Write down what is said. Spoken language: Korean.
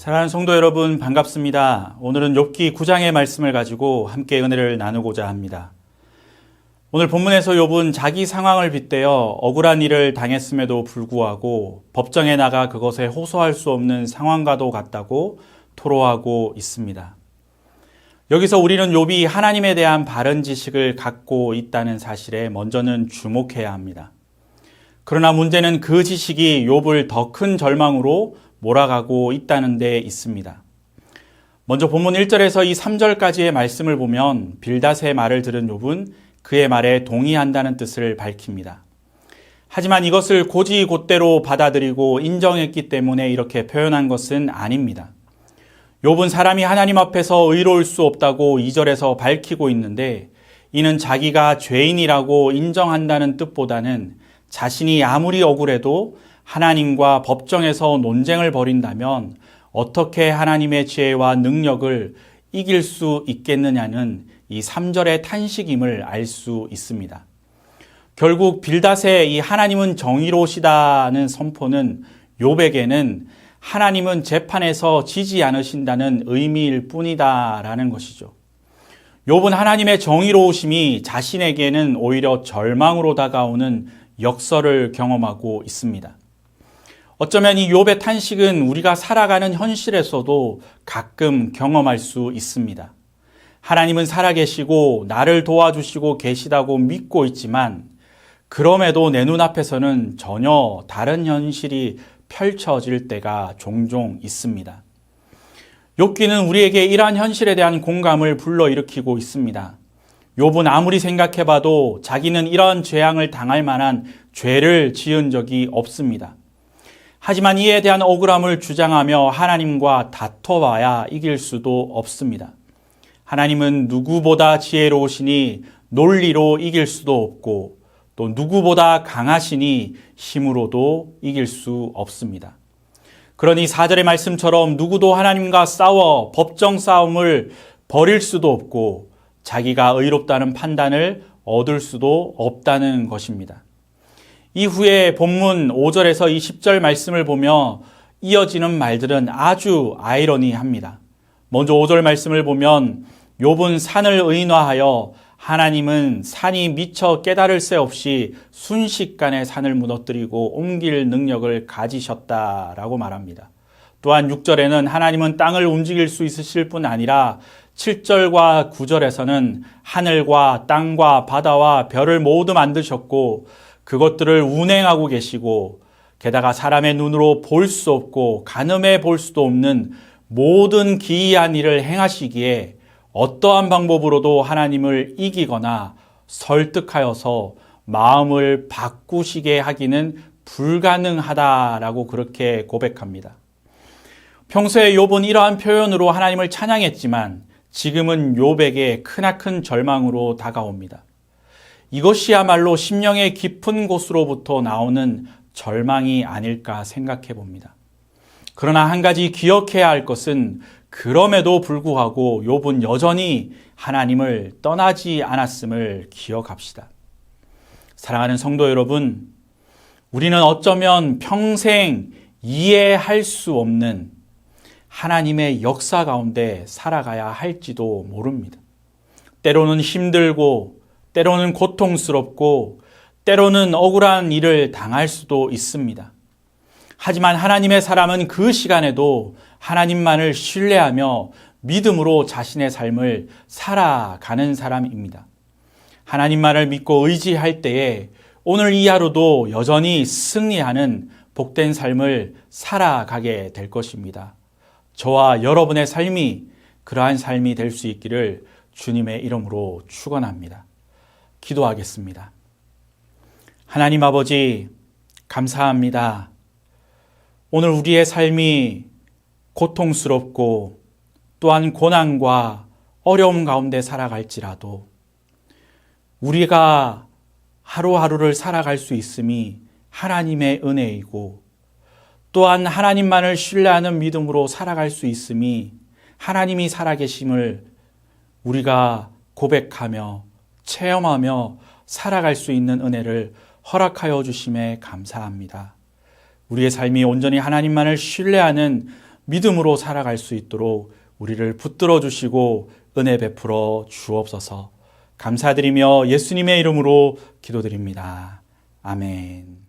사랑하는 성도 여러분, 반갑습니다. 오늘은 욥기 9장의 말씀을 가지고 함께 은혜를 나누고자 합니다. 오늘 본문에서 욥은 자기 상황을 빗대어 억울한 일을 당했음에도 불구하고 법정에 나가 그것에 호소할 수 없는 상황과도 같다고 토로하고 있습니다. 여기서 우리는 욥이 하나님에 대한 바른 지식을 갖고 있다는 사실에 먼저는 주목해야 합니다. 그러나 문제는 그 지식이 욥을 더 큰 절망으로 몰아가고 있다는 데 있습니다. 먼저 본문 1절에서 이 3절까지의 말씀을 보면 빌닷의 말을 들은 욥은 그의 말에 동의한다는 뜻을 밝힙니다. 하지만 이것을 곧이곧대로 받아들이고 인정했기 때문에 이렇게 표현한 것은 아닙니다. 욥은 사람이 하나님 앞에서 의로울 수 없다고 2절에서 밝히고 있는데 이는 자기가 죄인이라고 인정한다는 뜻보다는 자신이 아무리 억울해도 하나님과 법정에서 논쟁을 벌인다면 어떻게 하나님의 지혜와 능력을 이길 수 있겠느냐는 이 3절의 탄식임을 알 수 있습니다. 결국 빌닷의 이 하나님은 정의로우시다는 선포는 욥에게는 하나님은 재판에서 지지 않으신다는 의미일 뿐이다라는 것이죠. 욥은 하나님의 정의로우심이 자신에게는 오히려 절망으로 다가오는 역설을 경험하고 있습니다. 어쩌면 이 욥의 탄식은 우리가 살아가는 현실에서도 가끔 경험할 수 있습니다. 하나님은 살아계시고 나를 도와주시고 계시다고 믿고 있지만 그럼에도 내 눈앞에서는 전혀 다른 현실이 펼쳐질 때가 종종 있습니다. 욥기는 우리에게 이러한 현실에 대한 공감을 불러일으키고 있습니다. 욥은 아무리 생각해봐도 자기는 이러한 재앙을 당할 만한 죄를 지은 적이 없습니다. 하지만 이에 대한 억울함을 주장하며 하나님과 다퉈봐야 이길 수도 없습니다. 하나님은 누구보다 지혜로우시니 논리로 이길 수도 없고 또 누구보다 강하시니 힘으로도 이길 수 없습니다. 그러니 4절의 말씀처럼 누구도 하나님과 싸워 법정 싸움을 벌일 수도 없고 자기가 의롭다는 판단을 얻을 수도 없다는 것입니다. 이후에 본문 5절에서 이 10절 말씀을 보며 이어지는 말들은 아주 아이러니합니다. 먼저 5절 말씀을 보면 욥은 산을 의인화하여 하나님은 산이 미처 깨달을 새 없이 순식간에 산을 무너뜨리고 옮길 능력을 가지셨다라고 말합니다. 또한 6절에는 하나님은 땅을 움직일 수 있으실 뿐 아니라 7절과 9절에서는 하늘과 땅과 바다와 별을 모두 만드셨고 그것들을 운행하고 계시고 게다가 사람의 눈으로 볼 수 없고 가늠해 볼 수도 없는 모든 기이한 일을 행하시기에 어떠한 방법으로도 하나님을 이기거나 설득하여서 마음을 바꾸시게 하기는 불가능하다라고 그렇게 고백합니다. 평소에 욥은 이러한 표현으로 하나님을 찬양했지만 지금은 욥에게 크나큰 절망으로 다가옵니다. 이것이야말로 심령의 깊은 곳으로부터 나오는 절망이 아닐까 생각해 봅니다. 그러나 한 가지 기억해야 할 것은 그럼에도 불구하고 욥은 여전히 하나님을 떠나지 않았음을 기억합시다. 사랑하는 성도 여러분, 우리는 어쩌면 평생 이해할 수 없는 하나님의 역사 가운데 살아가야 할지도 모릅니다. 때로는 힘들고 때로는 고통스럽고 때로는 억울한 일을 당할 수도 있습니다. 하지만 하나님의 사람은 그 시간에도 하나님만을 신뢰하며 믿음으로 자신의 삶을 살아가는 사람입니다. 하나님만을 믿고 의지할 때에 오늘 이 하루도 여전히 승리하는 복된 삶을 살아가게 될 것입니다. 저와 여러분의 삶이 그러한 삶이 될 수 있기를 주님의 이름으로 축원합니다. 기도하겠습니다. 하나님 아버지, 감사합니다. 오늘 우리의 삶이 고통스럽고 또한 고난과 어려움 가운데 살아갈지라도 우리가 하루하루를 살아갈 수 있음이 하나님의 은혜이고 또한 하나님만을 신뢰하는 믿음으로 살아갈 수 있음이 하나님이 살아계심을 우리가 고백하며 체험하며 살아갈 수 있는 은혜를 허락하여 주심에 감사합니다. 우리의 삶이 온전히 하나님만을 신뢰하는 믿음으로 살아갈 수 있도록 우리를 붙들어 주시고 은혜 베풀어 주옵소서. 감사드리며 예수님의 이름으로 기도드립니다. 아멘.